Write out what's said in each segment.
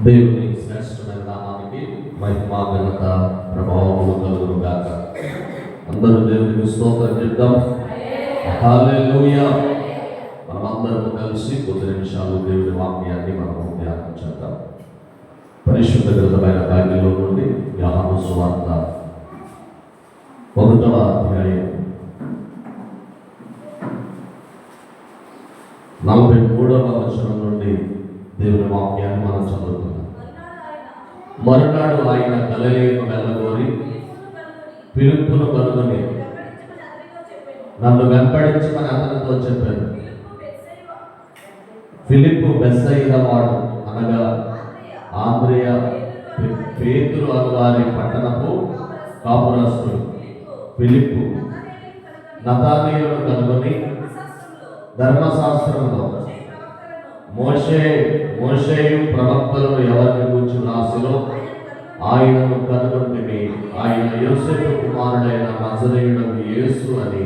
దేవుని శ్రేష్టమైన నామానికి మహిమ ఘనత ప్రభావములు కలుగును గాక. అందరూ దేవునికి స్తోత్రం చెప్దాం. హల్లెలూయా. మనమందరం కలిసి కొద్ది నిమిషాలు దేవుని వాక్యాన్ని మనం ధ్యానం చేద్దాం. పరిశుద్ధ గ్రంథమైన బైబిల్లో నుండి యోహాను సువార్త 1వ అధ్యాయం 43వ వచనం నుండి దేవుని వాక్యాన్ని మనం చదువుతున్నాం. మరునాడు ఆయన గలిలయకు వెళ్ళగోరి ఫిలిప్పును కనుగొని నన్ను వెంబడించమని అతనితో చెప్పారు. ఫిలిప్పు బెత్సయిదా వాడు, అనగా ఆంద్రియ, పేతురు అను వారి పట్టణపు కాపురస్తుడు. ఫిలిప్పు నతానీయులను కనుగొని ధర్మశాస్త్రంలో మోషేయు ప్రవక్తలను ఎవరిని గురించి రాసిలో ఆయనను కనుగొంటిని. ఆయన యోసేపు కుమారుడైన నజరేయుడగు యేసు అని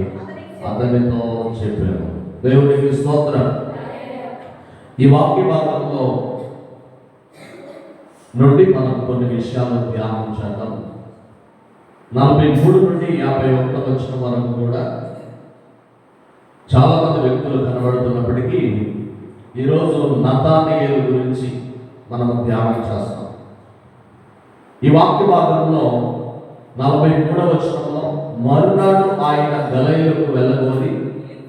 అతనితో చెప్పాను. దేవునికి స్తోత్రం. ఈ వాక్య భాగంలో నుండి మనం కొన్ని విషయాలు ధ్యానం చేద్దాం. 43 నుండి 51 వచ్చిన వరకు కూడా చాలా మంది వ్యక్తులు కనబడుతున్నప్పటికీ ఈరోజు నతానీయేలు గురించి మనం ధ్యానం చేస్తాం. ఈ వాక్య భాగంలో 43వ వచనంలో మరునాడు ఆయన గలిలయకు వెళ్ళగోరి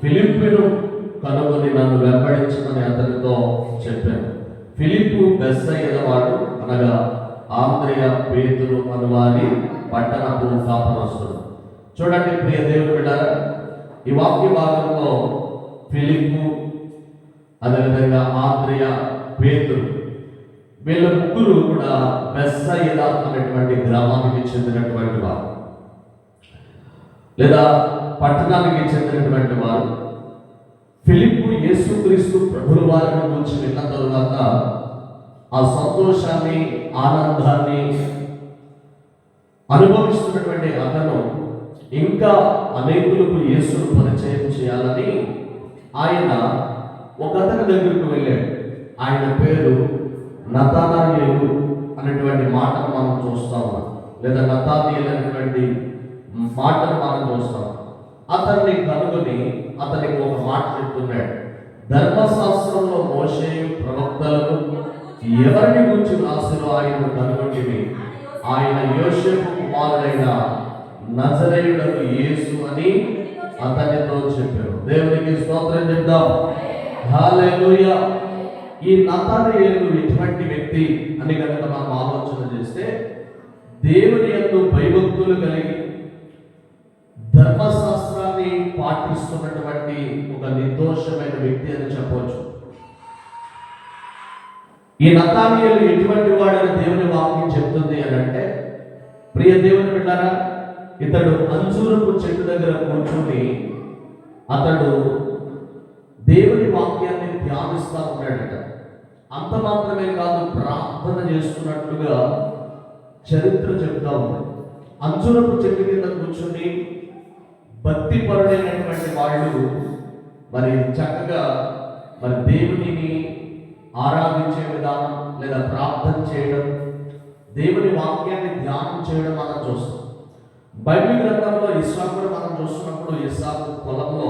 ఫిలిప్పును కనుగొని నన్ను వెంబడించమని అతనితో చెప్పాను. ఫిలిప్పు బెత్సయిదా వాడు, అనగా ఆంద్రియ, పేతురు అను వారి పట్టణపు కాపురస్తుడు. చూడండి ప్రియ దేవుని బిడ్డలారా, ఈ వాక్య భాగంలో ఫిలిప్పు, అదేవిధంగా ఆంద్రియ, పేతురు, వీళ్ళ ముగ్గురు కూడా బెత్సయిదా అనేటువంటి గ్రామానికి చెందినటువంటి వారు, లేదా పట్టణానికి చెందినటువంటి వారు. ఫిలిప్పు యేసుక్రీస్తు ప్రభుల వారిని గురించి విన్న తరువాత ఆ సంతోషాన్ని, ఆనందాన్ని అనుభవిస్తున్నటువంటి అతను ఇంకా అనేకులకు యేసును పరిచయం చేయాలని ఆయన ఒక అతని దగ్గరకు వెళ్ళాడు. ఆయన పేరు నతానీయేలు అనేటువంటి మాటను మనం చూస్తా ఉన్నాం, లేదా నతానీయేలు అనేటువంటి మాటను మనం చూస్తాం. అతన్ని కనుగొని అతనికి ఒక మాట చెప్తున్నాడు. ధర్మశాస్త్రంలో మోషేయు ప్రవక్తలను ఎవరిని గురించి రాసిలో ఆయన కనుగొంటివి. ఆయన యోసేపు కుమారుడైన నజరేయుడగు యేసు అని అతనితో చెప్పారు. దేవునికి స్తోత్రం చెప్దాం. హల్లెలూయా. ఈ నతానీయేలు ఎటువంటి వ్యక్తి అని కనుక మనం ఆలోచన చేస్తే, దేవుని యందు భయభక్తులు కలిగి ధర్మశాస్త్రాన్ని పాటిస్తున్నటువంటి ఒక నిర్దోషమైన వ్యక్తి అని చెప్పవచ్చు. ఈ నతానీయేలు ఎటువంటి వాడని దేవుని వాక్యం చెప్తుంది అని అంటే, ప్రియ దేవుని బిడ్డలారా, ఇతడు అంజూరపు చెట్టు దగ్గర కూర్చుని అతడు దేవుని వాక్యాన్ని ధ్యానిస్తూ ఉన్నాడట. అంత మాత్రమే కాదు, ప్రార్థన చేస్తున్నట్లుగా చరిత్ర చెప్తా ఉంది. అంజూరపు చెట్టు కింద కూర్చుని భక్తి పరుడైనటువంటి వాళ్ళు మరి చక్కగా మరి దేవునిని ఆరాధించే విధానం, లేదా ప్రార్థన చేయడం, దేవుని వాక్యాన్ని ధ్యానం చేయడం మనం చూస్తాం. బైబిల్ గ్రంథంలో ఇస్సాకును మనం చూస్తున్నప్పుడు ఇస్సాకు పొలంలో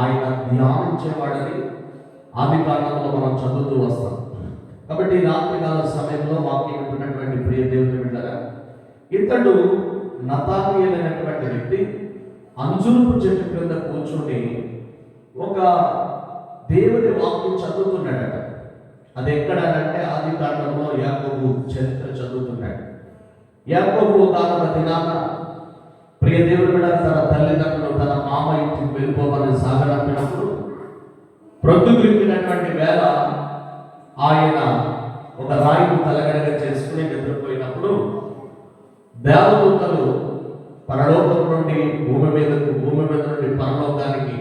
ఆయన ధ్యానించేవాడని ఆది కాలంలో మనం చదువుతూ వస్తాం. కాబట్టి రాత్రికాల సమయంలో వాక్యం వింటున్నటువంటి ప్రియ దేవుని బిడ్డలారా, ఇతడు నతానీయేలు అనేటువంటి వ్యక్తి అంజూరపు చెట్టు క్రింద కూర్చొని ఒక దేవుని వాక్యం చదువుతున్నాడట. అది ఎక్కడంటే ఆది కాండంలో యాకోబు చరిత్ర చదువుతున్నాడు. యాకోబు తాను దినాన ప్రియ దేవుని బిడ్డ తన తల్లిదండ్రులు తన మామ ఇంటికి వెళ్ళిపోవాలని సాగనంపినప్పుడు ప్రొద్దుగురికినటువంటి వేళ ఆయన ఒక రాయిని తలగడగా చేసుకుని నిద్రపోయినప్పుడు దేవదూతలు పరలోకం నుండి భూమి మీద నుండి పరలోకానికి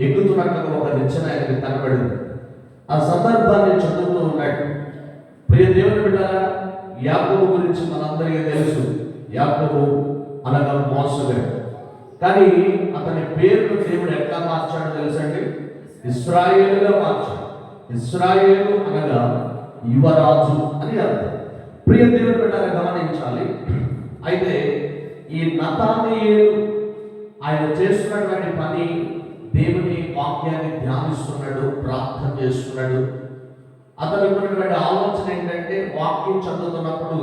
ఎక్కుతున్నట్టుగా ఒక నిచ్చెన ఆయనకి కనబడింది. ఆ సందర్భాన్ని చదువుతూ ఉన్నాడు. ప్రియ దేవుని బిడ్డలారా, యాకోబు గురించి మనందరికీ తెలుసు. యాకోబు అనగా మోసగాడు. కానీ అతని పేరును దేవుడు ఎట్లా మార్చాడో తెలుసండి? ఇశ్రాయేలుగా మార్చాడు. ఇశ్రాయేలు అనగా యువరాజు అని అర్థం. ప్రియ దేవుని బిడ్డలారా గమనించాలి. అయితే ఈ నతానీయేలు ఆయన చేస్తున్నటువంటి పని, దేవుని వాక్యాన్ని ధ్యానిస్తున్నాడు, ప్రార్థన చేస్తున్నాడు. అతను ఉన్నటువంటి ఆలోచన ఏంటంటే, వాక్యం చదువుతున్నప్పుడు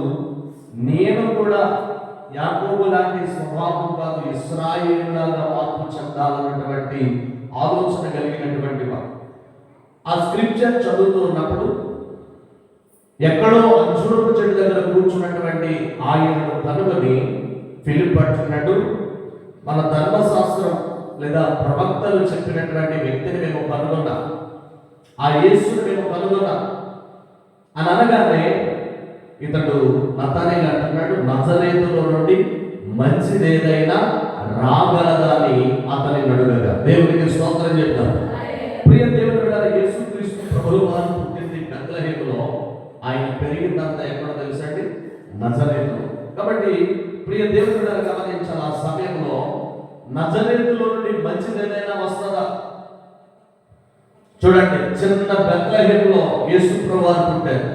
నేను కూడా యాకోబు లాంటి స్వభావం కాదు, ఇశ్రాయేలులాగా మార్పు చెందాలన్నటువంటి ఆలోచన కలిగినటువంటి వాడు. ఆ స్క్రిప్చర్ చదువుతూ ఉన్నప్పుడు ఎక్కడో అంజూరపు చెట్టు దగ్గర కూర్చున్నటువంటి ఆయనను కనుగొని ఫిలిప్ అంటున్నాడు, మన ధర్మశాస్త్రం లేదా ప్రవక్తలు చెప్పినటువంటి వ్యక్తిని మేము కనుగొన్నాం, ఆ యేసుని మేము కనుగొన్నాం అని అనగానే ఇతడు నతానీయేలు అంటున్నాడు, నజరేతులో నుండి మంచిదేదైనా రాగలదా అని అతని అడుగగా. దేవునికి స్తోత్రం చెప్తాం. ప్రియ దేవుని బిడ్డలారా, యేసుక్రీస్తు ప్రభువు వారు పుట్టింది బెత్లెహేములో, ఆయన పెరిగిందంతా ఎక్కడ తెలుసండి? నజరేతు. కాబట్టి ప్రియ దేవుని బిడ్డలారా గమనించాలి, ఆ సమయంలో నజరేతులో నుండి మంచిదేదైనా వస్తుందా? చూడండి, చిన్న బెత్లెహేములో యేసు ప్రభువు వారు పుట్టారు.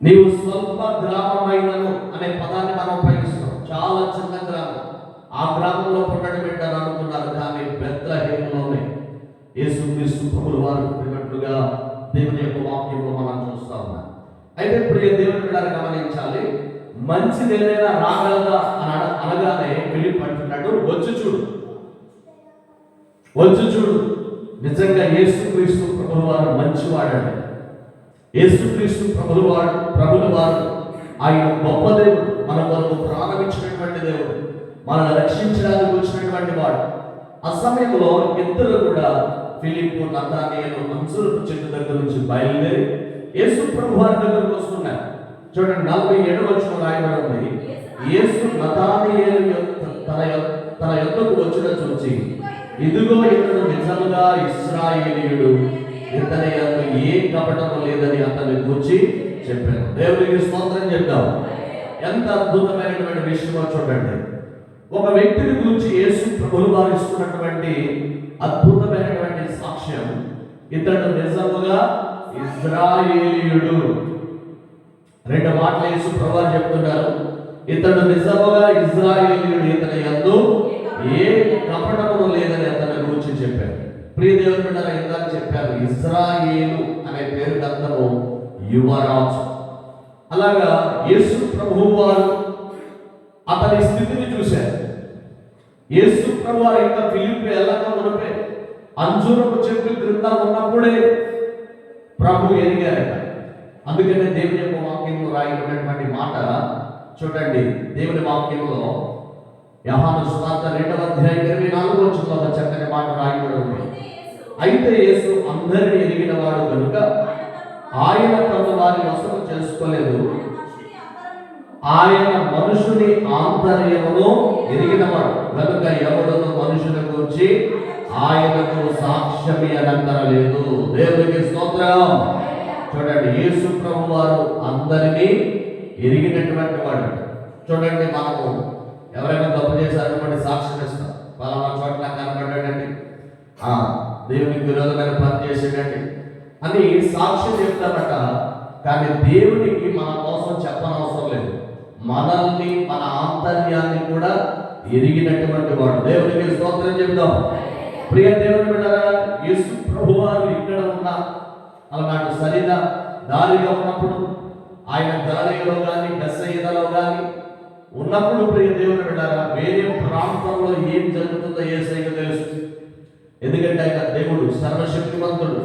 నీవు స్వల్ప గ్రామమైనను అనే పదాన్ని మనం ఉపయోగిస్తున్నాం. చాలా చిన్న గ్రామం, ఆ గ్రామంలో పుట్టడం పెట్టారు అనుకున్నారు, కానీ బెత్లెహేములోనే యేసుక్రీస్తు ప్రభువు వారు పుట్టినట్లుగా దేవుని యొక్క వాక్యంలో మనం చూస్తా ఉన్నాం. అయితే ప్రియ దేవుని బిడ్డలారా గమనించాలి, మంచిది ఏదైనా రాగలదా అని అనగానే ఫిలిప్ అంటున్నాడు, వచ్చి చూడు, వచ్చి చూడు. నిజంగా యేసుక్రీస్తు ప్రభువు వారు మంచివాడండి. యేసుక్రీస్తు ప్రభువు వారు ఆయన గొప్ప దేవుడు, మన కొరకు ప్రాణం ఇచ్చినటువంటి దేవుడు, మనల్ని రక్షించడానికి వచ్చినటువంటి వాడు. ఆ సమయంలో ఇద్దరు కూడా, ఫిలిప్పు, నతానీయేలు అంజూరపు చెట్టు దగ్గర నుంచి బయలుదేరి యేసు ప్రభువు వారి దగ్గరకు వస్తున్నారు. చూడండి, 47వ వచనం రాయబడి ఉంది, యేసు నతానీయేలు తన యొద్దకు వచ్చిన చూచి, ఇదిగో ఇతడు నిజంగా ఇశ్రాయేలీయుడు, ఇతని యందు ఏ కపటము లేదని అతన్ని గూర్చి చెప్పాను. దేవునికి స్తోత్రం చెప్తాం. ఎంత అద్భుతమైనటువంటి విషయమో చూడండి. ఒక వ్యక్తిని గురించి యేసు ప్రభువు వారు ఇస్తున్నటువంటి అద్భుతమైనటువంటి సాక్ష్యం, ఇతడు నిజముగా ఇశ్రాయేలీయుడు. రెండు మాటలు యేసు ప్రభువు వారు చెప్తున్నారు, ఇతడు నిజముగా ఇశ్రాయేలీయుడు, ఇతని యందు ఏ కపటము లేదని అతని గురించి చెప్పారు. ప్రియ దేవుని బిడ్డలారా, ఇందాక చెప్పారు, ఇశ్రాయేలు అనే పేరు అర్థము యువరాజు. అలాగా యేసు ప్రభువు వారు అతని స్థితిని చూశారు. యేసు ప్రభువు వారు ఇంకా ఫిలిప్పు వెళ్ళక మునిపే అంజూరపు చెట్టు క్రింద ఉన్నప్పుడే ప్రభు ఎరిగారట. అందుకనే దేవుని యొక్క వాక్యంలో రాయబడినటువంటి మాట చూడండి. దేవుని వాక్యంలో యోహాను సువార్త 2వ అధ్యాయం 24వ వచనంలో ఒక చక్కని మాట రాయబడి ఉంది. అయితే యేసు అందరిని ఎరిగిన వాడు కనుక ఆయన తన వారి వశము చేసుకోలేదు, ఆయన మనుషుని ఆంతర్యమును ఎరిగినవాడు కనుక ఎవడును మనుషుని గురించి ఆయనకు సాక్ష్యమి అనంతరలేదు. దేవునికి స్తోత్రం. చూడండి, యేసు ప్రభువు వారు అందరినీ ఎరిగినటువంటి వాడు. చూడండి, మనము ఎవరైనా తప్పు చేశారనుకోండి, సాక్ష్యం ఇస్తాం, పలానా చోట్ల కనబడ్డాడండి, దేవునికి విరోధమైన పని చేసేటండి అని సాక్ష్యం చెప్తామట. కానీ దేవునికి మన కోసం చెప్పనవసరం లేదు, మనల్ని, మన ఆంతర్యాన్ని కూడా ఎరిగినటువంటి వాడు. దేవునికి స్తోత్రం చెప్తాం. ప్రియ దేవుని బిడ్డలారా, యేసు ప్రభువు వారు ఇక్కడ ఉన్న అలనాడు సరిగా దారిలో ఉన్నప్పుడు, ఆయన దారిలో కానీ బెత్సయిదాలో కానీ ఉన్నప్పుడు, ప్రియ దేవుని బిడ్డలారా, వేరే ప్రాంతంలో ఏం జరుగుతుందో యేసయ్యకు తెలుసు. ఎందుకంటే ఆయన దేవుడు, సర్వశక్తివంతుడు.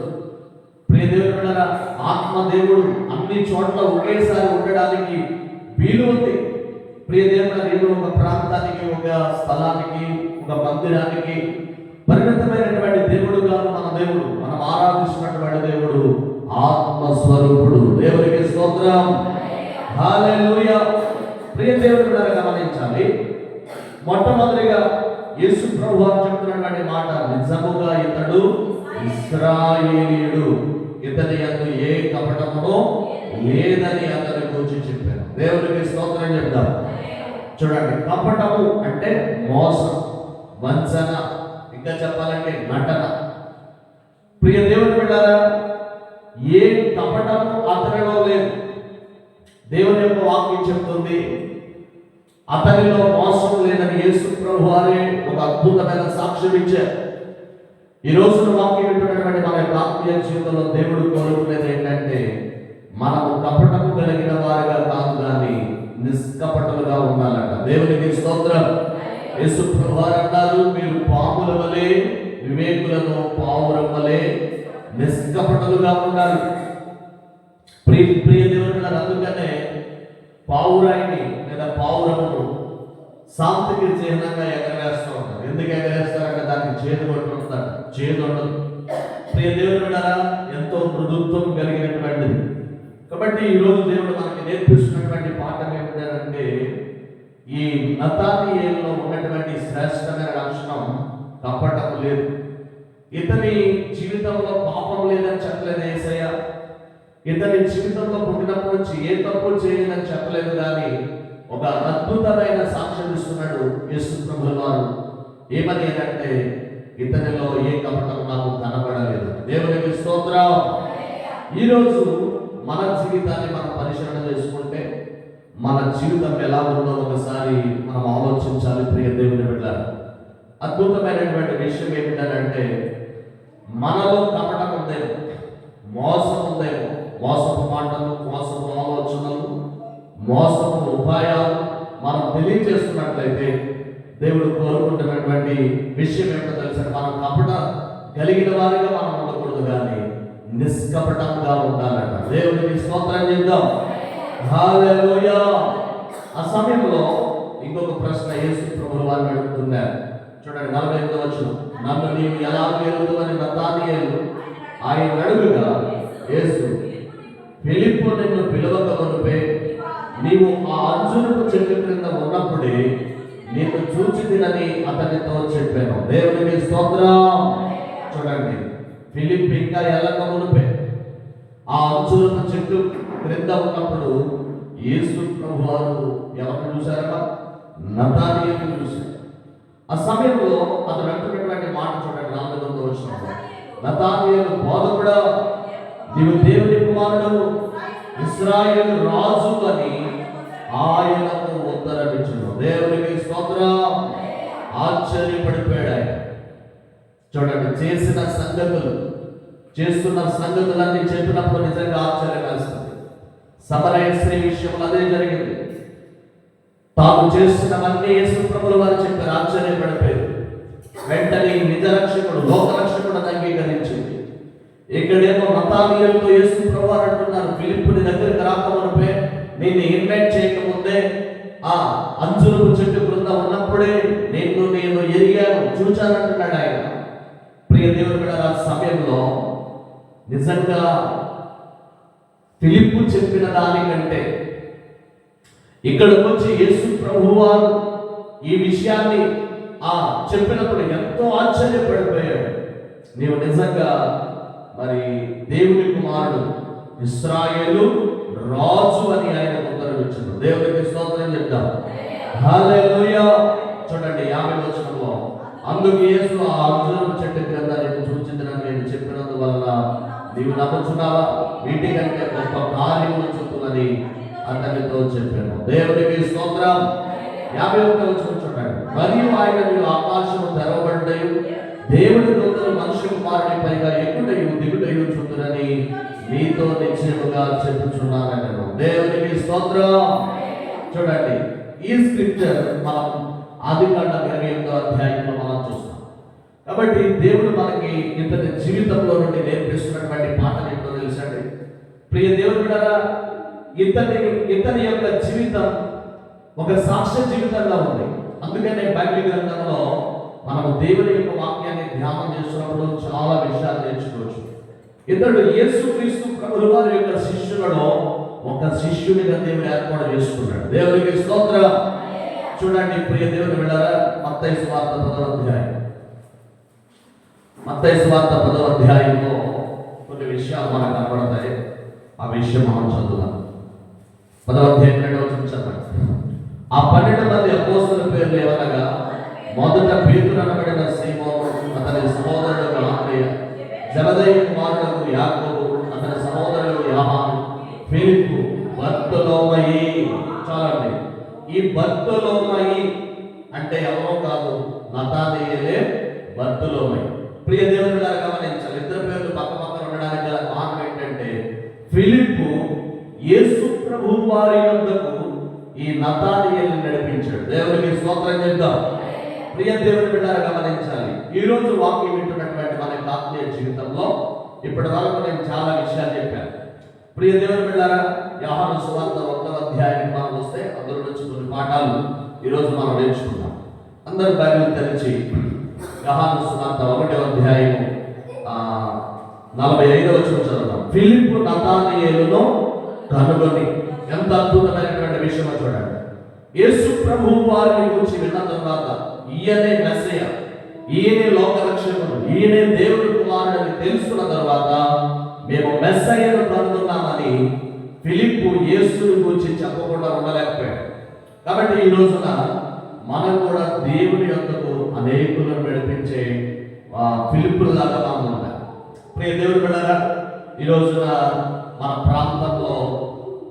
ప్రియ దేవుని బిడ్డలారా, ఆత్మదేవుడు, అన్ని చోట్ల ఒకేసారి ఉండడానికి వీలు ఉంది. ప్రియ దేవుని దేవుడు ఒక ప్రాంతానికి, ఒక స్థలానికి, ఒక మందిరానికి పరిమితమైనటువంటి దేవుడు కాదు మన దేవుడు. మనం ఆరాధిస్తున్నటువంటి దేవుడు ఆత్మస్వరూపుడు. దేవునికి స్తోత్రం, హల్లెలూయా. ప్రియ దేవుని బిడ్డలారా గమనించాలి, మొట్టమొదటిగా యేసు ప్రభువు వారు చెప్తున్నటువంటి మాట, నిజముగా ఇతడు ఇశ్రాయేలీయుడు, ఇతని యందు ఏ కపటమునో లేదని అతని గురించి చెప్పాను. దేవునికి స్తోత్రం చెప్తాం. చూడండి, కపటము అంటే మోసం, వంచన, ఇంకా చెప్పాలంటే నటన. ప్రియ దేవుని బిడ్డలారా, ఏ కపటము అతనిలో లేదు. దేవుని యొక్క వాక్యం చెప్తుంది అతనిలో మోసం లేదని యేసు ప్రభు వారే ఒక అద్భుతమైన సాక్ష్యం ఇచ్చారు. ఈ రోజున వాక్యం వింటున్నటువంటి మన యొక్క ఆత్మీయ జీవితంలో దేవుడు కోరుకునేది ఏంటంటే మనము కపటము కలిగిన వారిగా కాదు కానీ నిష్కపటలుగా ఉండాలట. దేవునికి స్తోత్రం. యేసు ప్రభు వారు అన్నారు, మీరు పాముల వలె వివేకులను పావురం వలె నిష్కపటలుగా ఉండాలి. ప్రియ దేవుని అందుకనే పావురాయిని లేదా పావురమును శాంతికి చిహ్నంగా ఎగరవేస్తూ ఉంటారు. ఎందుకు ఎగరేస్తారంటే దానికి చేదు కొట్టుంటారు, చేదు ఉండదు. ప్రియ దేవుని ఎంతో మృదుత్వం కలిగినటువంటిది. కాబట్టి ఈరోజు దేవుడు మనకి నేర్పిస్తున్నటువంటి పాఠం ఏమిటంటే ఈ నతానీయేలులో ఉన్నటువంటి శ్రేష్టమైన లక్షణం కపటం లేదు. ఇతని జీవితంలో పాపం లేదని చెప్పలేదు యేసయ్య. ఇతని జీవితంలో పుట్టినప్పటి నుంచి ఏ తప్పు చేయలేదని చెప్పలేదు, కానీ ఒక అద్భుతమైన సాక్ష్యం ఇస్తున్నాడు యేసు ప్రభువు వారు. ఏమని అంటే ఇతనిలో ఏ కపటం నాకు కనబడలేదు. దేవునికి స్తోత్రం. ఈరోజు మన జీవితాన్ని మనం పరిశీలన చేసుకుంటే మన జీవితం ఎలా ఉందో ఒకసారి మనం ఆలోచించాలి. ప్రియ దేవుని బిడ్డ, అద్భుతమైనటువంటి విషయం ఏమిటంటే మనలో కపటం ఉందేమో, మోసం ఉందేమో, మోసపు మాటలు, మోసపు ఆలోచనలు, మోసపు ఉపాయాలు మనం తెలియజేస్తున్నట్లయితే దేవుడు కోరుకుంటున్నటువంటి విషయం ఏమిటో తెలుసండి, మనం కపట కలిగిన వారిగా మనం ఉండకూడదు కానీ నిష్కపటంగా ఉండాలట. దేవునికి స్తోత్రం చేద్దాం. హల్లెలూయా. ఆ సమయంలో ఇంకొక ప్రశ్న యేసు ప్రభువు వారు అడుగుతున్నారు. చూడండి 45వ వచనం. నన్ను నీవు ఎలా ఎరుగుదువని నతానీయేలు ఆయన అడుగుగా యేసు, ఫిలిప్పు నిన్ను పిలవక మునుపే నీవు ఆ అంజూరపు చెట్టు క్రింద ఉన్నప్పుడే నిన్ను చూచితినని అతనితో చెప్పాను. దేవునికి స్తోత్రం. చూడండి, ఫిలిప్ ఇంకా ఎల్లక మునుపే ఆ అంజూరపు చెట్టు క్రింద ఉన్నప్పుడు యేసు ప్రభువు వారు ఎవరిని చూశారట? నతానీయేలును చూశారు. ఆ సమయంలో అతను అంటున్నటువంటి మాట చూడండి 4వ వచనంలో. నతానీయేలు, బోధకుడా, నీవు దేవుని కుమారుడు, ఇశ్రాయేలు రాజు అని ఆయనకు ఉత్తరమిచ్చును. దేవునికి స్తోత్రం. ఆశ్చర్యపడిపోయాడు ఆయన. చూడండి, చేస్తున్న సంగతులన్నీ చెప్పినప్పుడు నిజంగా ఆశ్చర్యం వేస్తుంది. సమరయ స్త్రీ విషయంలో అదే జరిగింది. తాము చేస్తున్నవన్నీ యేసు ప్రభువు వారు చెప్పారు. ఆశ్చర్యపడిపోయారు. వెంటనే నిజ రక్షకుడు, లోక రక్షకుడు అంగీకరించింది. ఇక్కడేమో నతానీయేలుతో యేసు ప్రభువు వారు అంటున్నారు, ఫిలిప్పుని దగ్గరికి రాకమునుపే, నిన్ను ఇన్వైట్ చేయకముందే ఆ అంజూరపు చెట్టు క్రింద ఉన్నప్పుడే నేను ఎరిగాను, చూచానంటున్నాడు ఆయన. ప్రియ దేవుని ఆ సమయంలో నిజంగా ఫిలిప్పు చెప్పిన దానికంటే ఇక్కడికి వచ్చి యేసు ప్రభువు వారు ఈ విషయాన్ని చెప్పినప్పుడు ఎంతో ఆశ్చర్యపడిపోయాడు. నీవు నిజంగా మరి దేవుని కుమారుడు, ఇశ్రాయేలు రాజు అని ఆయన ఉత్తరమిచ్చాడు. దేవునికి స్తోత్రం చెప్తాం. హల్లెలూయా. చూడండి 50వ వచనంలో, అందుకు యేసు ఆ అంజూరపు చెట్టు క్రింద నేను చూచిందని నేను చెప్పినందువల్ల నీవు నమ్ముచున్నావా? వీటికంటే గొప్ప కార్యములు చూపునని అతనితో చెప్పాను. దేవునికి స్తోత్రం. 51వ వచనం చూడండి. మరియు ఆయన మీరు ఆకాశము తెరవబడ్డయు దేవుని దూతలు మనుష్య కుమారుని పైగా ఎక్కుటయు దిగుటయు చూతునని మీతో నిశ్చయముగా చెప్పుచున్నాను. దేవునికి స్తోత్రం. చూడండి, ఈ స్క్రిప్చర్ మనం ఆదికాండం 28వ అధ్యాయంలో మనం చూస్తాం. కాబట్టి దేవుడు మనకి ఇతని జీవితంలో నుండి నేర్పిస్తున్నటువంటి పాఠం ఏంటో తెలుసండి. ప్రియ దేవుడు కదా, ఇతని యొక్క జీవితం ఒక సాక్ష్య జీవితంగా ఉంది. అందుకనే బైబిల్ గ్రంథంలో మనము దేవుని యొక్క వాక్యాన్ని ధ్యానం చేస్తున్నప్పుడు చాలా విషయాలు నేర్చుకోవచ్చు. ఇతడు యేసుక్రీస్తు ప్రభువు వారి యొక్క శిష్యులలో ఒక శిష్యునిగా దేవుడు ఏర్పాటు చేసుకున్నాడు. దేవునికి స్తోత్రం. చూడండి ప్రియ దేవుని బిడ్డలారా, మత్తయి సువార్త 10వ అధ్యాయం. మత్తయి సువార్త 10వ అధ్యాయంలో కొన్ని విషయాలు మనకు కనబడతాయి. ఆ విషయం మనం చదువుదాం. 10వ అధ్యాయం 2వ వచనం చదవండి. ఆ 12 మంది అపోస్తలుల పేర్లు ఏమనగా, మొదట పేతురు అనబడిన సీమోను, అతని సహోదరుడు అంద్రెయ, జబదయి కుమారుడు యాకోబు, అతని సహోదరుడు బర్తొలొమయి అంటే ఎవరో కాదు, నతానీయేలే బర్తొలొమయి. ప్రియ దేవుని గారు గమనించాలి, ఇద్దరు పేర్లు పక్క పక్కన ఉండడానికి గల కారణం ఏంటంటే ఫిలిప్పు యేసు ప్రభు వారి యొద్దకు ఈ నతానీయేలుని నడిపించాడు. దేవునికి స్తోత్రం చేద్దాం. ప్రియ దేవుని బిడ్డలారా గమనించాలి, ఈ రోజు వాక్యం వింటున్నటువంటి మన ఆత్మీయ జీవితంలో ఇప్పటి వరకు నేను చాలా విషయాలు చెప్పాను. ప్రియ దేవుని బిడ్డలారా, యోహాను సువార్త 1వ అధ్యాయానికి మనం వస్తే అందులో నుంచి కొన్ని పాఠాలు ఈరోజు మనం నేర్చుకున్నాం. అందరూ బైబిల్ తెరిచి యోహాను సువార్త 1వ అధ్యాయము 45వ వచనం చదువుతాం. ఫిలిప్పు నతానీయేలును కనుగొని, ఎంత అద్భుతమైనటువంటి విషయమో చూడండి. యేసు ప్రభువు వారిని గురించి విన్న తర్వాత, ఈయనే మెస్సయ్య, ఈయనే లోక రక్షకుడు, ఈయనే దేవుని కుమారుడని తెలుసుకున్న తర్వాత మేము మెస్సయ్యను కనుగొన్నామని ఫిలిప్పు యేసుని గురించి చెప్పకుండా ఉండలేకపోయాడు. కాబట్టి ఈ రోజున మనం కూడా దేవుని యొద్దకు అనేకులను నడిపించే ఫిలిప్పులాగా మనం ఉండాలి. ప్రియ దేవుని బిడ్డలారా, ఈ రోజున మన ప్రాంతంలో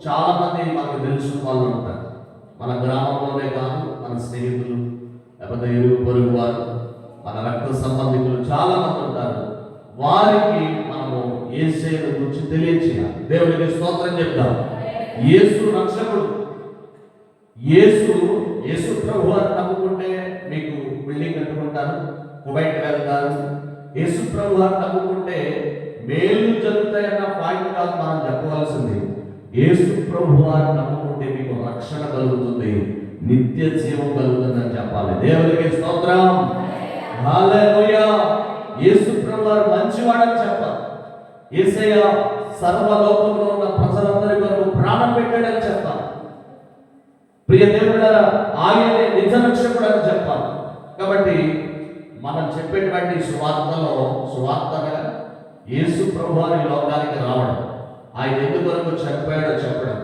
చాలా మంది మనకు తెలిసిన వాళ్ళు ఉంటారు. మన గ్రామంలోనే కాదు, మన స్నేహితులు, లేకపోతే ఇరుగు పొరుగు వారు, మన రక్త సంబంధికులు చాలా మంది ఉంటారు. వారికి మనము యేసుని గురించి తెలియచేయాలి. దేవునికి స్తోత్రం చెప్తాం. యేసు రక్షకుడు. యేసు ప్రభు అని నమ్ముకుంటే మీకు బిల్డింగ్ కట్టుకుంటారు, కువైట్ వెళ్తారు. యేసు ప్రభు అని నమ్ముకుంటే మేలు జరుగుతాయన్న పాయింట్ కాదు మనం చెప్పవలసింది. యేసు ప్రభు అని నమ్ముకుంటే మీకు రక్షణ కలుగుతుంది, నిత్య జీవం కలుగుతుందని చెప్పాలి. దేవునికి స్తోత్రం. హల్లెలూయా. యేసు ప్రభు వారు మంచివాడని చెప్పాలి. యేసయ్య సర్వలోకంలో ఉన్న ప్రజలందరి కొరకు ప్రాణం పెట్టాడని చెప్పాలి. ప్రియ దేవుడారా, ఆయనే నిజ రక్షకుడు అని చెప్పాలి. కాబట్టి మనం చెప్పేటువంటి సువార్తగా యేసు ప్రభు వారి లోకానికి రావడం, ఆయన ఎందుకొరకు చనిపోయాడో చెప్పడం,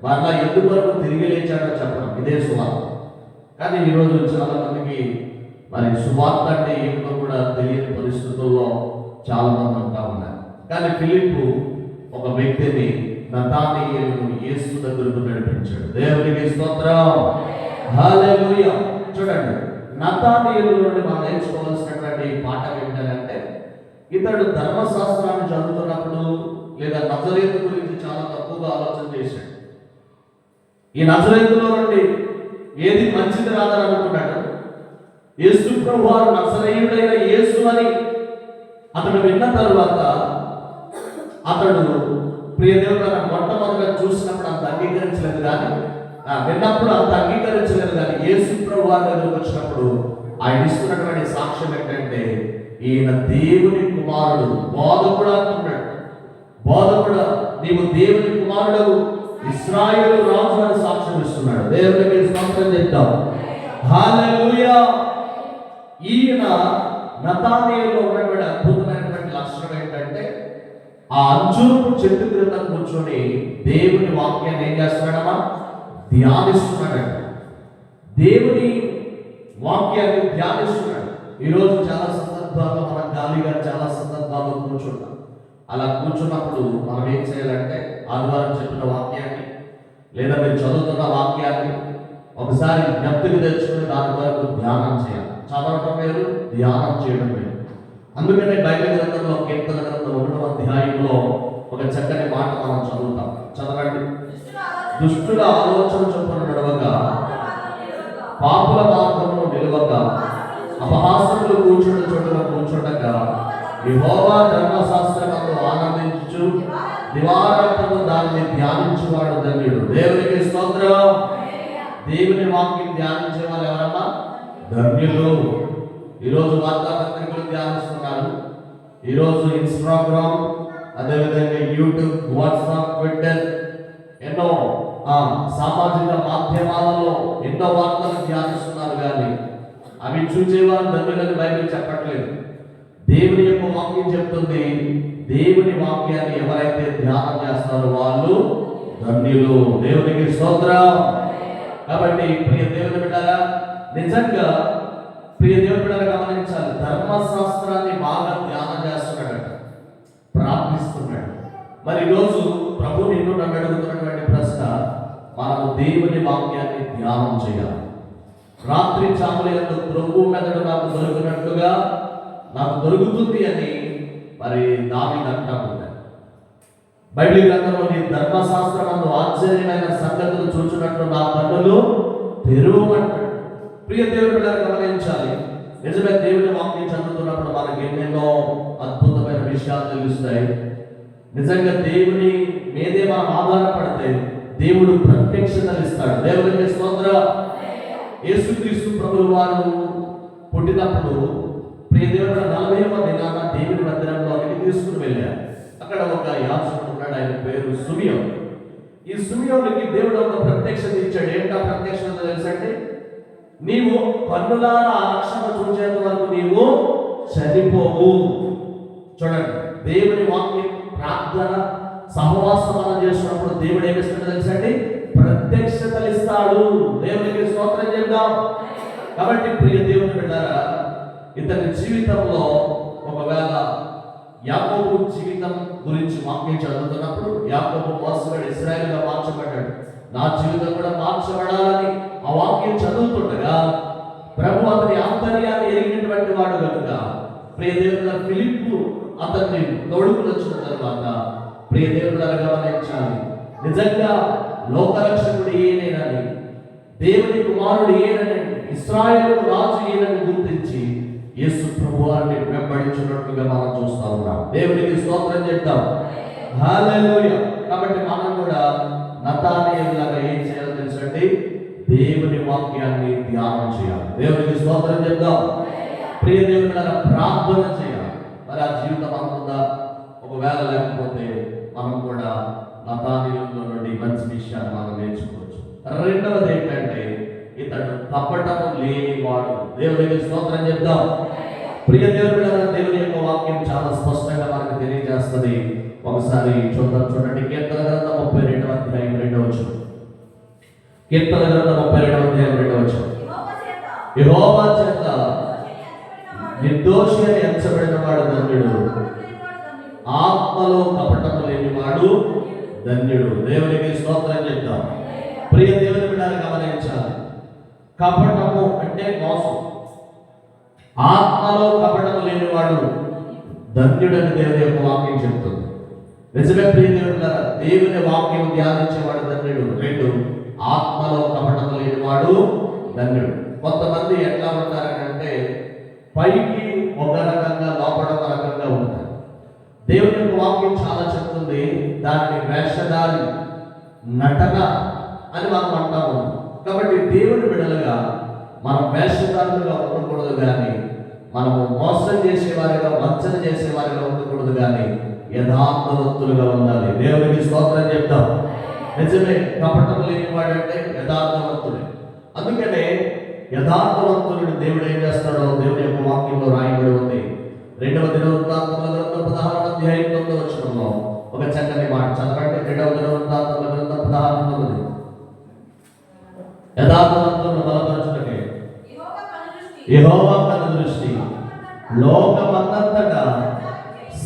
మరలా ఎందుకొరకు తిరిగి లేచాడో చెప్పడం, ఇదే సువార్త. కానీ ఈరోజు చాలా మందికి మరి సువార్త అంటే ఏమిటో కూడా తెలియని పరిస్థితుల్లో చాలా మంది ఉంటా ఉన్నారు. కానీ ఫిలిప్పు ఒక వ్యక్తిని, నతానీయేలును యేసు దగ్గరకు నడిపించాడు. దేవునికి స్తోత్రం. హల్లెలూయా. చూడండి, నతానీయేలు నుండి మనం నేర్చుకోవాల్సినటువంటి పాఠం ఏంటంటే, ఇతడు ధర్మశాస్త్రాన్ని చదువుతున్నప్పుడు లేదా నజరేతు గురించి చాలా తక్కువగా ఆలోచన చేశాడు. ఈ నజరేతులో నుండి ఏది మంచిది రాదని అనుకున్నాడు. యేసు ప్రభు వారు నజరేయుడైన యేసు అని అతడు విన్న తరువాత, అతడు ప్రియ దేవుడు మొట్టమొదటిగా చూసినప్పుడు అంత అంగీకరించలేదు, కానీ విన్నప్పుడు అంత అంగీకరించలేదు. కానీ యేసు ప్రభు వారి దగ్గరకు వచ్చినప్పుడు ఆయన ఇస్తున్నటువంటి సాక్ష్యం ఏంటంటే, ఈయన దేవుని కుమారుడు, బోధకుడు అంటున్నాడు. బోధకుడు, నీవు దేవుని కుమారుడు, ఇశ్రాయేలు రాజు అని సాక్ష్యం ఇస్తున్నాడు. దేవునికి స్తోత్రం చేద్దాం. హల్లెలూయా. ఈయన నతానీయేలులో ఉన్నటువంటి అద్భుతమైనటువంటి లక్షణం ఏంటంటే, ఆ అంజూరపు చెట్టు క్రింద కూర్చొని దేవుని వాక్యాన్ని ఏం చేస్తున్నాడమ్మా? ధ్యానిస్తున్నాడంట. దేవుని వాక్యాన్ని ధ్యానిస్తున్నాడు. ఈరోజు చాలా సందర్భాల్లో మనం ఖాళీగా చాలా సందర్భాల్లో కూర్చుంటాం. అలా కూర్చున్నప్పుడు మనం ఏం చేయాలంటే, ఆదివారం చెప్పిన వాక్యాన్ని లేదా మీరు చదువుతున్న వాక్యాన్ని ఒకసారి జ్ఞప్తికి తెచ్చుకుని దాని వరకు ధ్యానం చేయాలి. చదవటం వేరు, ధ్యానం చేయడం వేరు. అందుకనే బైబిల్ గ్రంథంలో కీర్తన గ్రంథం 1వ అధ్యాయంలో ఒక చక్కని మాట మనం చదువుతాం. చదవండి. దుష్టుల ఆలోచన చొప్పున నడవక, పాపుల మార్గంలో నిలవక, అపహాసకులు కూర్చున్న చోటున కూర్చుండక, యెహోవా ధర్మశాస్త్రమందు ఆనందించు దివారాత్రము దానిని ధ్యానించువాడు ధన్యుడు. దేవునికి స్తోత్రం. దేవుని వాక్యం ధ్యానించే వాళ్ళు ఎవరమ్మా? ధన్యులు. ఈరోజు వార్తాపత్రికలు ధ్యానిస్తున్నారు. ఈరోజు ఇన్స్టాగ్రామ్, అదేవిధంగా యూట్యూబ్, వాట్సాప్, ట్విట్టర్, ఎన్నో సామాజిక మాధ్యమాలలో ఎన్నో వార్తలు ధ్యానిస్తున్నారు. కానీ అవి చూసేవారు ధన్యులని బైబిల్ చెప్పట్లేదు. దేవుని యొక్క వాక్యం చెప్తుంది, దేవుని వాక్యాన్ని ఎవరైతే ధ్యానం చేస్తారో వాళ్ళు ధన్యులు. దేవునికి స్తోత్రం. కాబట్టి ప్రియ దేవుని బిడ్డలారా, నిజంగా ప్రియ దేవుని బిడ్డలారా గమనించాలి, ధర్మశాస్త్రాన్ని బాగా ధ్యానం చేస్తున్నాడట, ప్రార్థిస్తున్నాడు. మరి ఈరోజు ప్రభు నిన్ను నన్ను అడుగుతున్నటువంటి ప్రశ్న, మనము దేవుని వాక్యాన్ని ధ్యానం చేయాలి. రాత్రి చాములందు త్రొవ్వు మెదడు నాకు దొరికినట్లుగా నాకు దొరుకుతుంది అని మరి దావీదు అంటా ఉంటాడు. బైబిల్ గ్రంథంలో నీ ధర్మశాస్త్రమందు ఆశ్చర్యమైన సంగతులు చూచినట్లు నా కన్నులు తెరువమంటాడు. ప్రియ దేవుని బిడ్డలు గమనించాలి. నిజమే, దేవుని వాక్యం చదువుతున్నప్పుడు మనకి ఎన్నెన్నో అద్భుతమైన విషయాలు తెలుస్తాయి. నిజంగా దేవుని మీదే మనం ఆధారపడితే దేవుడు ప్రత్యక్షతలు ఇస్తాడు. దేవునికి స్తోత్రం. యేసుక్రీస్తు ప్రభువు వారు పుట్టినప్పుడు ప్రియ దేవుడు 40వ దినాన దేవుని మందిరంలోకి తీసుకుని వెళ్ళారు. అక్కడ ఒక యాజకుడు ఉన్నాడు, ఆయన పేరు సుమియోను. ఈ సుమియోనుకి దేవుడు ఒక ప్రత్యక్షత ఇచ్చాడు. ఏంటా ప్రత్యక్షత తెలుసండి? నీవు కన్నులారా ఆ రక్షణ చూసేంత వరకు నీవు చనిపోవు. చూడండి, దేవుని వాక్యం ప్రార్థన సహవాసం మనం చేసినప్పుడు దేవుడు ఏమిస్తాడో తెలుసండి? ప్రత్యక్షతలు ఇస్తాడు. దేవునికి స్తోత్రం చేద్దాం. కాబట్టి ప్రియ దేవుని బిడ్డలారా, ఇతని జీవితంలో ఒకవేళ యాకోబు జీవితం గురించి వాక్యం చదువుతున్నప్పుడు యాకోబు మోసగాడు ఇశ్రాయేలుగా మార్చబడ్డాడు. నా జీవితం కూడా మార్చబడాలని ఆ వాక్యం చదువుతుండగా ప్రభు అతని ఆంతర్యాన్ని ఎరిగినటువంటి వాడు కనుక ప్రియ దేవుడు ఫిలిప్పు అతన్ని తోడుకుని వచ్చిన తర్వాత ప్రియ దేవుడు గమనించాలి, నిజంగా లోకరక్షకుడు ఏనేనని, దేవుని కుమారుడు ఏనని, ఇశ్రాయేలు రాజు ఏనని గుర్తించి యేసు ప్రభువాన్ని వెంబడించినట్లుగా మనం చూస్తా ఉన్నాం. దేవునికి స్తోత్రం చేద్దాం. హల్లెలూయా. కాబట్టి మనం కూడా నతానీయులాగా ఏం చేయాలో తెలుసండి? దేవుని వాక్యాన్ని ధ్యానం చేయాలి. దేవునికి స్తోత్రం చేద్దాం. ప్రియ దేవునిలాగా ప్రార్థన చేయాలి. మరి ఆ జీవితం అనుకుందా? ఒకవేళ లేకపోతే మనం కూడా నతానీయుల నుండి మంచి విషయాన్ని మనం నేర్చుకోవచ్చు. రెండవది ఏంటంటే ఇతడు కపటము లేనివాడు. దేవునికి స్తోత్రం చేద్దాం. ప్రియ దేవుని దేవుని యొక్క వాక్యం చాలా స్పష్టంగా మనకు తెలియజేస్తుంది. ఒకసారి చూడండి. కీర్తన గ్రంథం 32వ అధ్యాయం 2వ వచనం. కీర్తన గ్రంథం 32వ అధ్యాయం 2వ వచనం. యెహోవా చేత నిర్దోషి అని ఎంచబడిన వాడు ధన్యుడు, ఆత్మలో కపటము లేనివాడు ధన్యుడు. దేవునికి స్తోత్రం చేద్దాం. ప్రియ దేవుని బిడ్డలు గమనించాలి, కపటము అంటే మోసం. ఆత్మలో కపటము లేనివాడు ధన్యుడని దేవుని యొక్క వాక్యం చెప్తుంది. నిజమే ప్రియ దేవుని దేవుని వాక్యం ధ్యానించేవాడు ధన్యుడు. 2, ఆత్మలో కపటము లేనివాడు ధన్యుడు. కొంతమంది ఎట్లా ఉంటారంటే పైకి ఒక రకంగా లోపల ఒక రకంగా ఉంటారు. దేవుని యొక్క వాక్యం చాలా చెప్తుంది, దాన్ని వేషధారి నటన అని మనం అంటాము. కాబట్టి దేవుని బిడ్డలుగా మనం వేషధారులుగా ఉండకూడదు, కానీ మనము మోసం చేసేవారిగా, వంచన చేసేవారిగా ఉండకూడదు, కానీ యథార్థవంతులుగా ఉండాలి. దేవునికి స్తోత్రం చెప్తాం. నిజమే, కపటం లేనివాడు అంటే యథార్థవంతుడే. అందుకనే యథార్థవంతుడు దేవుడు ఏం చేస్తాడో దేవుని యొక్క వాక్యంలో రాయబడి ఉంది. 2వ దినవృత్తాంతముల గ్రంథం 16వ అధ్యాయం 9వ వచనంలో ఒక చక్కని మాట చదవండి. 2వ దినవృత్తాంతముల గ్రంథం 16:9. యథార్థవంతులను బలపరచుటకే యెహోవా కనుదృష్టి లోకమంతటా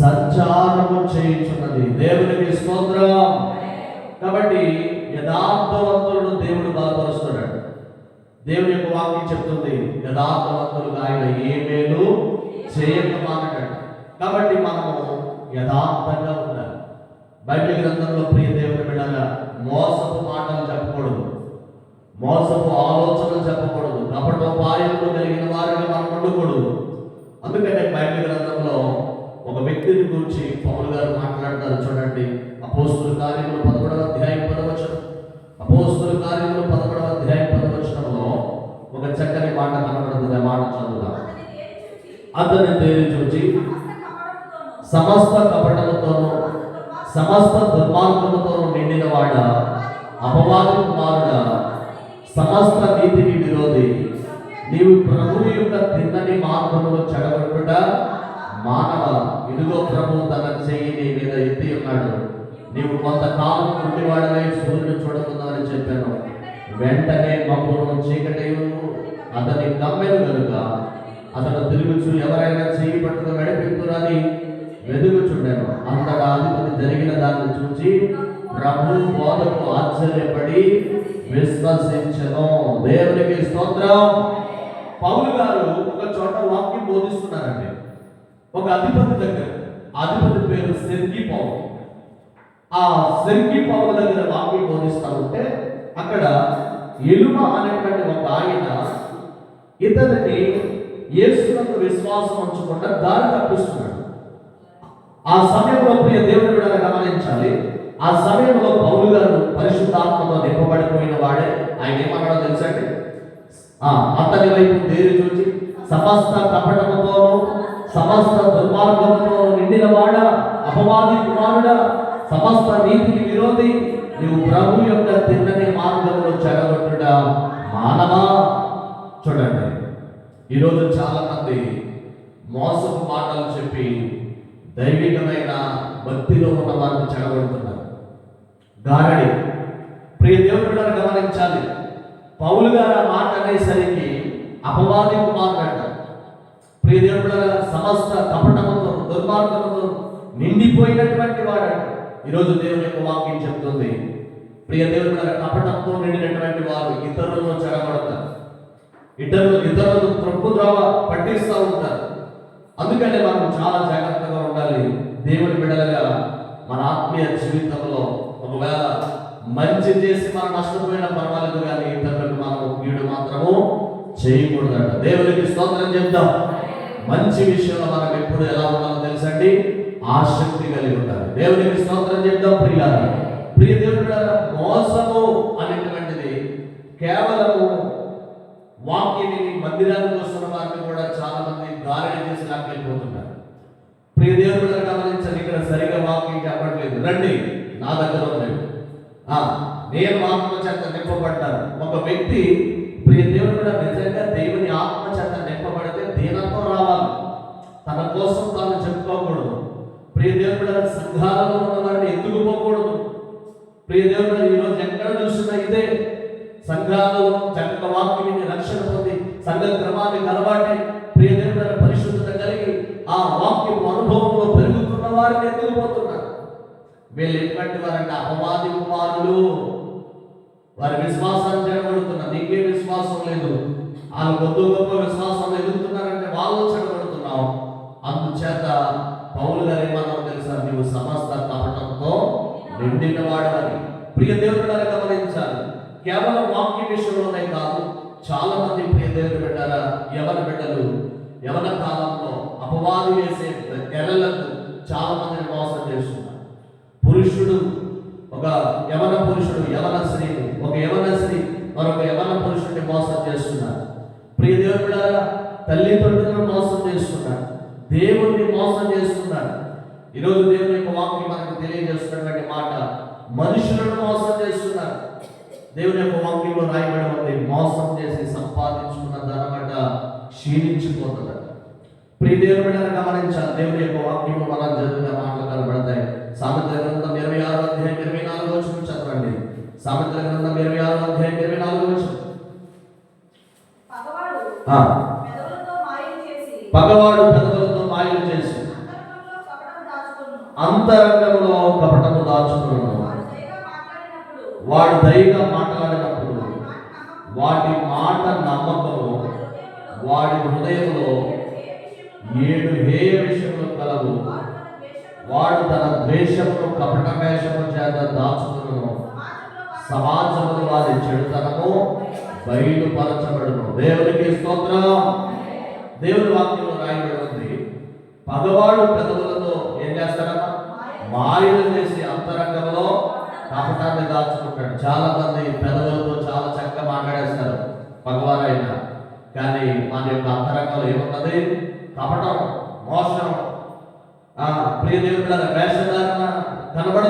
సంచారము చేయుచున్నది. దేవునికి స్తోత్రం. కాబట్టి యథార్థవంతులను దేవుడు బలపరుస్తున్నాడు. దేవుని యొక్క వాక్యం చెప్తుంది, యథార్థవంతులుగా ఆయన ఏ మేలు చేయకమానడు. కాబట్టి మనము యథార్థంగా ఉండాలి. బైబిల్ గ్రంథంలో ప్రియ దేవుని బిడ్డగా మోసపు మాటలు చెప్పకూడదు, మోసపు ఆలోచనలు చెప్పకూడదు, కపటోపాయములు కలిగిన వారిగా మనం ఉండకూడదు. అందుకనే బైబిల్ గ్రంథంలో ఒక వ్యక్తిని గురించి పౌలు గారు మాట్లాడతారు. చూడండి, అపోస్తుల కార్యములు 11వ అధ్యాయం 10వ వచనం. అపోస్తుల కార్యములు 11వ అధ్యాయం 10వ వచనంలో ఒక చక్కని మాట కనబడుతుంది. ఆ మాట చదువుదాం. అతని తేరి చూచి సమస్త కపటముతోనూ సమస్త దుర్మార్గముతోనూ నిండిన వాడ, అపవాది కుమారుడా, సమస్త నీతికి విరోధి, నీవు ప్రభువు యొక్క తిన్నని మార్గములు చెడగొట్టుట మానవ. ఇదిగో ప్రభు తన చెయ్యి నీ మీద ఎత్తి ఉన్నాడు, నీవు కొంతకాలం గుడ్డివాడవై సూర్యుడు చూడకుందామని చెప్పాను. వెంటనే మబ్బును చీకటియు అతని కమ్మెను కనుక అతను తిరుగుచు ఎవరైనా చెయ్యి పట్టుకుని నడిపించునని వెదుగుచుండెను. అంతటా అధిపతి జరిగిన దాన్ని చూచి ప్రభు బోధకు ఆశ్చర్యపడి విశ్వసించెను. దేవునికి స్తోత్రం. పౌలు గారు ఒక చోట వాక్యం బోధిస్తున్నారండి, ఒక అధిపతి దగ్గర. అధిపతి పేరు సెర్గి పౌలు. ఆ సెర్గి పౌలు దగ్గర వాక్యం బోధిస్తా ఉంటే అక్కడ ఎలుమ అనేటువంటి ఒక ఆయన ఇతనిని యేసునందు విశ్వాసం ఉంచకుండా దారి తప్పిస్తున్నాడు. ఆ సమయంలో ప్రియ దేవుని బిడ్డలు గమనించాలి, ఆ సమయంలో పౌలు గారు పరిశుద్ధాత్మతో నింపబడిపోయిన వాడే. ఆయన ఏమన్నాడో తెలుసండి, అతని వైపు తేరి చూచి సమస్త కపటముతోనూ సమస్త దుర్మార్గముతో నిండిన వాడ, అపవాది కుమారుడా, సమస్త నీతికి విరోధి, నీవు ప్రభు యొక్క తిన్నని మార్గంలో చెడగొట్టుడా మానవా. చూడండి, ఈరోజు చాలా మంది మోసపు మాటలు చెప్పి దైవికమైన భక్తిలో ఉన్న వారిని చెడగొడుతున్నారు. గారడి. ప్రియ దేవుడు గమనించాలి, పౌలు గారు ఆ మాట అనేసరికి అపవాది కుమారుడు అంట. ప్రియ దేవుడు సమస్త కపటముతో దుర్మార్గముతో నిండిపోయినటువంటి వాడంట. ఈరోజు దేవుని యొక్క వాక్యం చెప్తుంది, ప్రియ దేవుడు కపటంతో నిండినటువంటి వారు ఇతరులను చెడగొడతారు, ఇతరులను తప్పు ద్రోవ పట్టిస్తూ ఉంటారు. అందుకనే మనం చాలా జాగ్రత్తగా ఉండాలి. దేవుని బిడ్డలుగా మన ఆత్మీయ జీవితంలో ఒకవేళ మంచి చేసి మనం నష్టపోయినా పర్వాలేదు, కానీ ఇతరులకు మనం కీడు మాత్రము చేయకూడదంట. దేవునికి స్తోత్రం చెప్తాం. మంచి విషయంలో మనం ఎప్పుడు ఎలా ఉండాలో తెలుసండి, ఆసక్తి కలిగి ఉండాలి. దేవునికి స్తోత్రం చెప్తాం. ప్రియ దేవుడు మోసము అనేటువంటిది కేవలము వాక్యని మందిరానికి వస్తున్న వారిని కూడా చాలా మంది గారడి చేసి లాక్కెళ్ళిపోతున్నారు. ప్రియ దేవుడు గమనించాలి, ఇక్కడ సరిగా వాక్యం చెప్పట్లేదు. రండి నా దగ్గర ఉంది, నేను ఆత్మ చేత నింపబడ్డాను. ఒక వ్యక్తి ప్రియ దేవుడు నిజంగా దేవుని ఆత్మ చేత నింపబడితే దీనంతో రావాలి, తన కోసం తాను చెప్పుకోకూడదు. ప్రియ దేవుడు సంఘాలలో ఉన్న వారిని ఎత్తుకుపోకూడదు. ప్రియ దేవుడు ఈరోజు ఎక్కడ చూసినా ఇదే, సంఘాలలో చక్కగా వాక్యం రక్షణ పొంది సంఘ క్రమానికి అలవాటై ప్రియ దేవుడు పరిశుద్ధత కలిగి ఆ వాక్యం అనుభవంలో పెరుగుతున్న వారిని ఎత్తుకుపోతున్నారు. వీళ్ళు ఎటువంటి వారంటే అపవాది కుమారులు. వారి విశ్వాసాన్ని చెడగొడుతున్నారు. నీకే విశ్వాసం లేదు, వాళ్ళు గొప్ప గొప్ప విశ్వాసం ఎదుగుతున్నారంటే వాళ్ళు చెడగొడుతున్నావు. అందుచేత పౌలు గారు ఏమన్నా తెలుసా, నీవు సమస్త కపటంతో నిండిన వాడని. ప్రియ దేవుడు గమనించాలి, కేవలం వాక్య విషయంలోనే కాదు, చాలా మంది ప్రియ దేవుడు బిడ్డారా, యవన కాలంలో అపవాది వేసే గెలలకు చాలా మందిని మోసం చేస్తున్నారు. పురుషుడు, ఒక యవన పురుషుడు, యవన స్త్రీ, ఒక యవన స్త్రీ మరొక యవన పురుషుడిని మోసం చేస్తున్నారు. ప్రియ దేవుడు బిడ్డారా, తల్లిదండ్రులను మోసం చేస్తున్నారు, దేవుణ్ణి మోసం చేస్తున్నారు. ఈరోజు దేవుని యొక్క వాక్యం మనకు తెలియజేస్తున్నటువంటి మాట, మనుషులను మోసం చేస్తున్నారు. దేవుని యొక్క వాక్యంలో రాయబడి ఉంది, మోసం చేసి సంపాదించుకున్న ధనమట క్షీణించిపోతుందట. ప్రియ దేవుని గమనించాలి, దేవుని యొక్క వాక్యంలో మనం జరిగిన మాటలు కనబడతాయి. సామెతల గ్రంథం 26వ అధ్యాయం 24వ వచనం చదవండి. సామెతల గ్రంథం 26వ అధ్యాయం 24వ వచనం. పగవాడు పెదవులతో మాయలు చేసి అంతరంగంలో కపటము దాచుకును. వాడు దయగా మాట్లాడినప్పుడు వాటి మాట నమ్మకము వాడి హృదయంలో 7 హేయ విషయములు కలవు. వాడు తన ద్వేషమును కపట వేషము చేత దాచుకును. సమాజంలో వారి చెడుతనము బయలుపరచబడును. దేవునికి స్తోత్రం. దేవుని వాక్యంలో రాయబడి ఉంది, పగవాడు పెదవులతో ఏం చేస్తాడమ్మా, మాయలు చేసి అంతరంగంలో కపటాన్ని దాచుకుంటాడు. చాలా మంది పెదవులతో చాలా చక్కగా మాట్లాడేస్తారు పగవారైనా, కానీ మన యొక్క అంతరంగంలో ఏమున్నది, కపటం, మోసం. ప్రియ దేవుడు వేషధారణ కనబడ